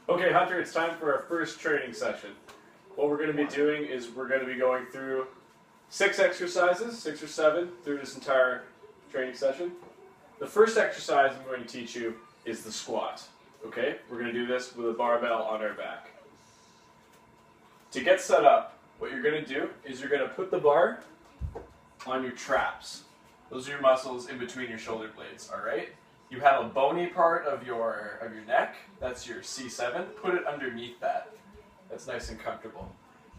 Okay, Hunter, it's time for our first training session. What we're going to be doing is we're going to be going through 6 exercises, 6 or 7, through this entire training session. The first exercise I'm going to teach you is the squat. Okay, we're going to do this with a barbell on our back. To get set up, what you're going to do is you're going to put the bar on your traps. Those are your muscles in between your shoulder blades, all right? You have a bony part of your neck, that's your C7. Put it underneath that. That's nice and comfortable.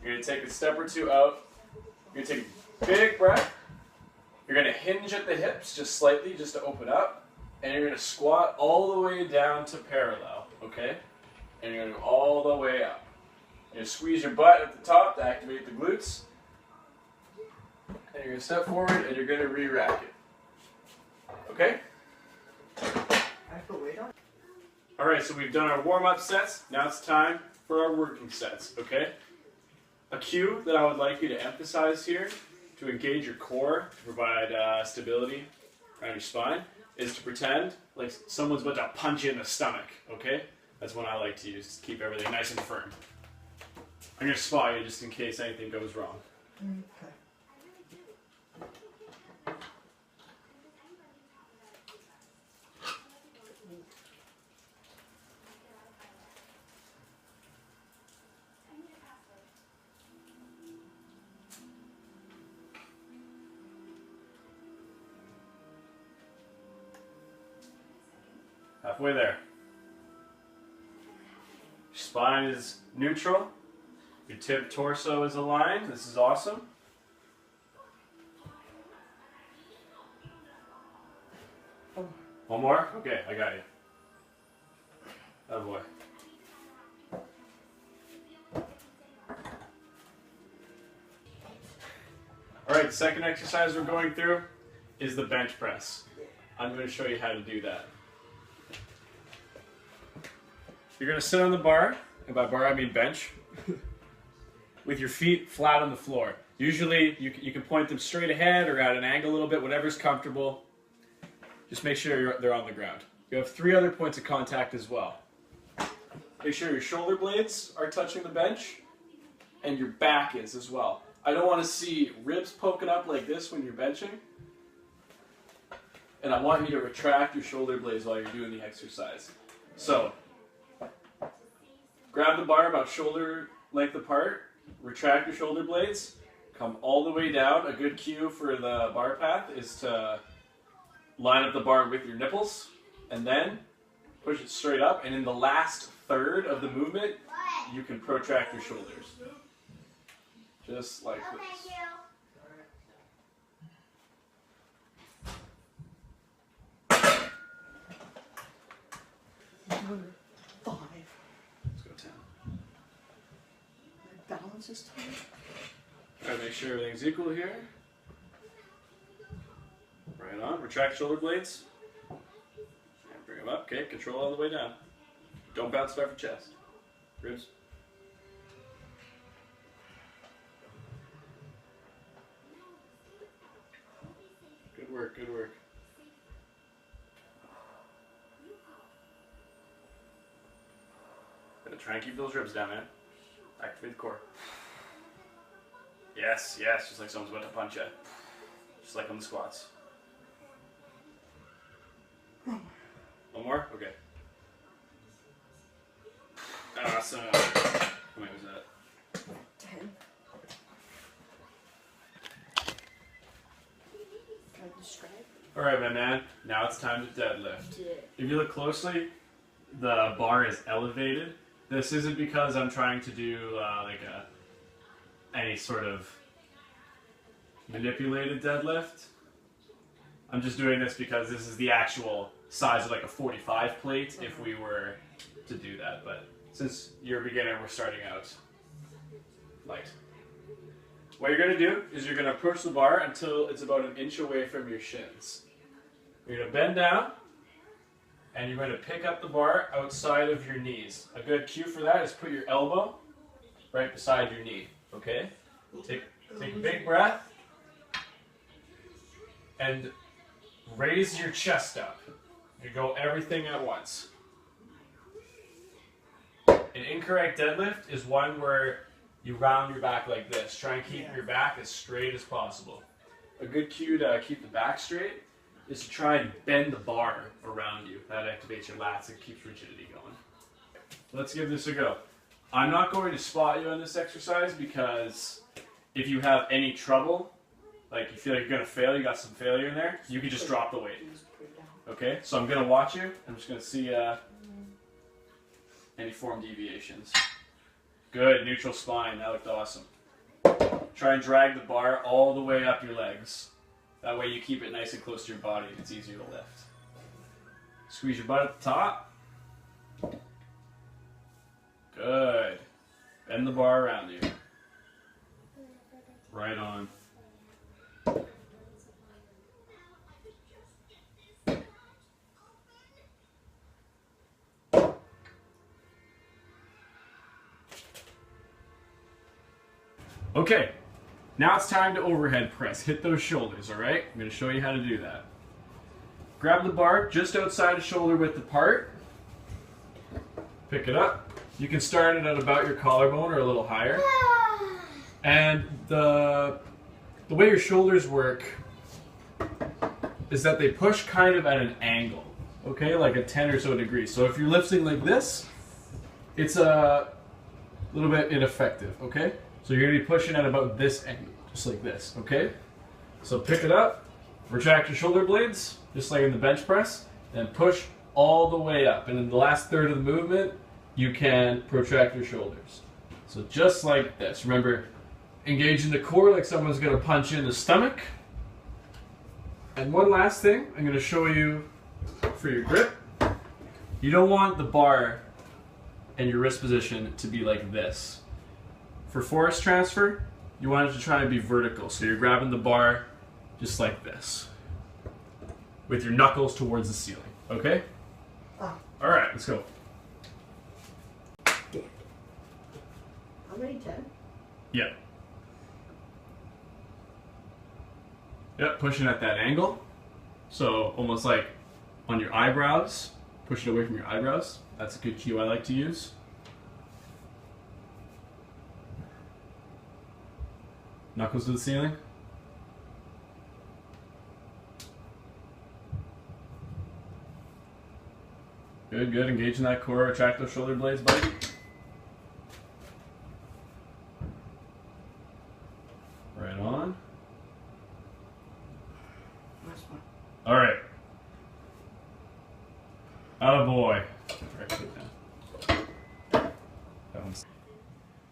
You're going to take a step or two out. You're going to take a big breath. You're going to hinge at the hips just slightly, just to open up. And you're going to squat all the way down to parallel, okay? And you're going to go all the way up. You're going to squeeze your butt at the top to activate the glutes. And you're going to step forward and you're going to re-rack it. Okay? Alright, so we've done our warm-up sets. Now it's time for our working sets, okay? A cue that I would like you to emphasize here to engage your core, to provide stability around your spine, is to pretend like someone's about to punch you in the stomach, okay? That's one I like to use to keep everything nice and firm. I'm going to spot you just in case anything goes wrong. Okay. Halfway there. Your spine is neutral. Your tip torso is aligned. This is awesome. One more? Okay, I got you. Oh boy. Alright, the second exercise we're going through is the bench press. I'm going to show you how to do that. You're going to sit on the bar, and by bar I mean bench, with your feet flat on the floor. Usually you can point them straight ahead or at an angle a little bit, whatever's comfortable. Just make sure they're on the ground. You have 3 other points of contact as well. Make sure your shoulder blades are touching the bench, and your back is as well. I don't want to see ribs poking up like this when you're benching. And I want you to retract your shoulder blades while you're doing the exercise. So, grab the bar about shoulder length apart, retract your shoulder blades, come all the way down. A good cue for the bar path is to line up the bar with your nipples, and then push it straight up, and in the last third of the movement, you can protract your shoulders. Just like this. Let's go 10. My balance is tight. Try to make sure everything's equal here. Right on. Retract shoulder blades. And bring them up. Okay, control all the way down. Don't bounce it off your chest. Ribs. Good work, good work. Gotta try and keep those ribs down, man. Activate the core. Yes, yes, just like someone's about to punch you. Just like on the squats. One more? Okay. Awesome. How many was that? 10. Can I describe? Alright, my man. Now it's time to deadlift. If you look closely, the bar is elevated. This isn't because I'm trying to do any sort of manipulated deadlift. I'm just doing this because this is the actual size of like a 45 plate if we were to do that. But since you're a beginner, we're starting out light. What you're going to do is you're going to approach the bar until it's about an inch away from your shins. You're going to bend down, and you're going to pick up the bar outside of your knees. A good cue for that is put your elbow right beside your knee, okay? Take a big breath, and raise your chest up. You go everything at once. An incorrect deadlift is one where you round your back like this. Try and keep your back as straight as possible. A good cue to keep the back straight is to try and bend the bar around you. That activates your lats and keeps rigidity going. Let's give this a go. I'm not going to spot you on this exercise because if you have any trouble, like you feel like you're going to fail, you got some failure in there, you can just drop the weight. Okay, so I'm going to watch you. I'm just going to see any form deviations. Good, neutral spine, that looked awesome. Try and drag the bar all the way up your legs. That way you keep it nice and close to your body and it's easier to lift. Squeeze your butt at the top. Good. Bend the bar around you. Right on. Okay, now it's time to overhead press. Hit those shoulders, alright? I'm going to show you how to do that. Grab the bar just outside the shoulder width apart. Pick it up. You can start it at about your collarbone or a little higher. And the way your shoulders work is that they push kind of at an angle, okay? Like a 10 or so degrees. So if you're lifting like this, it's a little bit ineffective, okay? So you're going to be pushing at about this angle, just like this, okay? So pick it up, retract your shoulder blades, just like in the bench press, and push all the way up. And in the last third of the movement, you can protract your shoulders. So just like this. Remember, engaging the core like someone's going to punch you in the stomach. And one last thing I'm going to show you for your grip. You don't want the bar and your wrist position to be like this. For force transfer, you want it to try and be vertical. So you're grabbing the bar just like this, with your knuckles towards the ceiling, okay? Ah. All right, let's go. How many, 10? Yeah. Yep, pushing at that angle. So almost like on your eyebrows, push it away from your eyebrows. That's a good cue I like to use. Knuckles to the ceiling. Good, good. Engaging that core. Retract those shoulder blades, buddy. Right on. Last one. All right. Attaboy.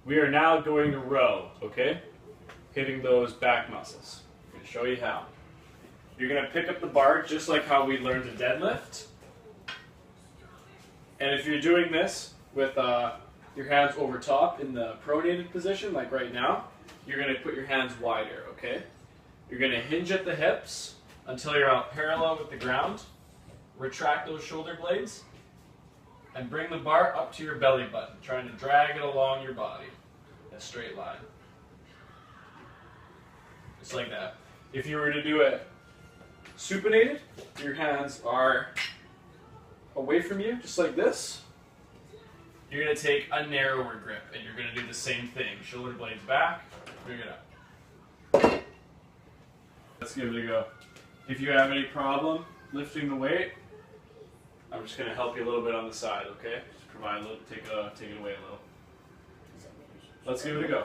We are now going to row, okay? Hitting those back muscles. I'm going to show you how. You're going to pick up the bar just like how we learned to deadlift. And if you're doing this with your hands over top in the pronated position, like right now, you're going to put your hands wider, okay? You're going to hinge at the hips until you're out parallel with the ground. Retract those shoulder blades. And bring the bar up to your belly button, trying to drag it along your body in a straight line. Just like that. If you were to do it supinated, your hands are away from you, just like this. You're going to take a narrower grip, and you're going to do the same thing. Shoulder blades back, bring it up. Let's give it a go. If you have any problem lifting the weight, I'm just going to help you a little bit on the side, okay? Just provide a little, take it away a little. Let's give it a go.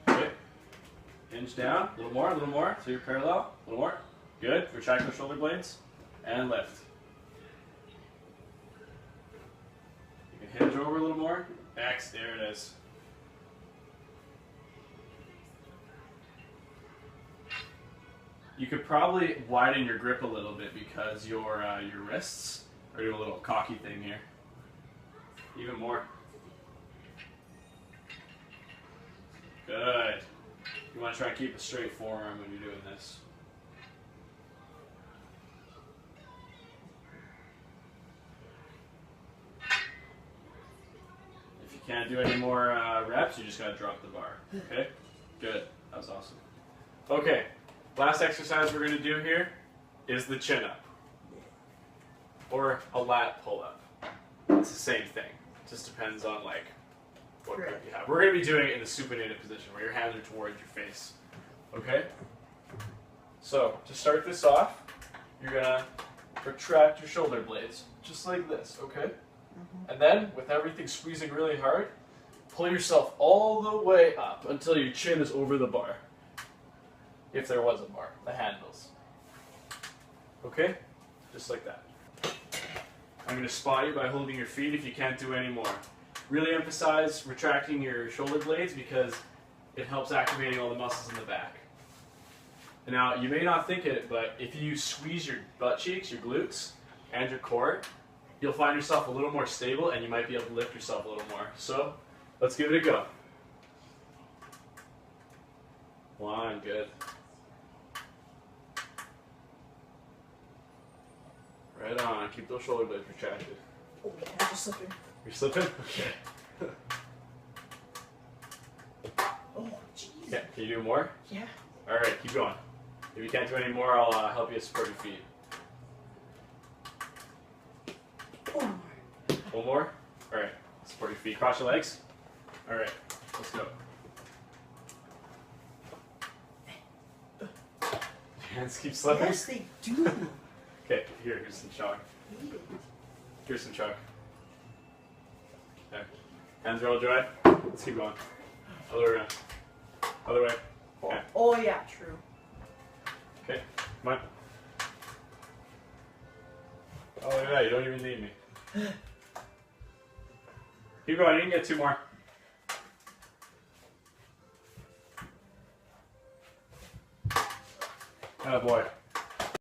Okay. Hinge down, a little more, so you're parallel, a little more. Good, retract those shoulder blades, and lift. You can hinge over a little more. X, there it is. You could probably widen your grip a little bit because your wrists are doing a little cocky thing here. Even more. Good. You want to try and keep a straight forearm when you're doing this. If you can't do any more reps, you just got to drop the bar. Okay? Good. That was awesome. Okay. Last exercise we're going to do here is the chin up, or a lat pull up. It's the same thing. Just depends on like what grip Right. you have. We're going to be doing it in the supinated position where your hands are towards your face. Okay? So, to start this off, you're going to retract your shoulder blades, just like this, okay? And then, with everything squeezing really hard, pull yourself all the way up until your chin is over the bar. If there was a bar, the handles. Okay? Just like that. I'm going to spot you by holding your feet if you can't do any more. Really emphasize retracting your shoulder blades because it helps activating all the muscles in the back. Now, you may not think it, but if you squeeze your butt cheeks, your glutes, and your core, you'll find yourself a little more stable and you might be able to lift yourself a little more. So, let's give it a go. 1, good. Right on, keep those shoulder blades retracted. Oh, I'm just slipping. You're slipping? Okay. Oh, jeez. Yeah, can you do more? Yeah. Alright, keep going. If you can't do any more, I'll help you support your feet. One more. One more? Alright, support your feet. Cross your legs. Alright, let's go. Your hands keep slipping? Yes, they do. Okay, here's some chalk. Hate it. Here's some chalk. Okay. Hands are all dry. Let's keep going. Other way around. Other way. Okay. Oh, yeah, true. Okay, come on. Oh, look at that, you don't even need me. Keep going, you can get 2 more. Oh boy.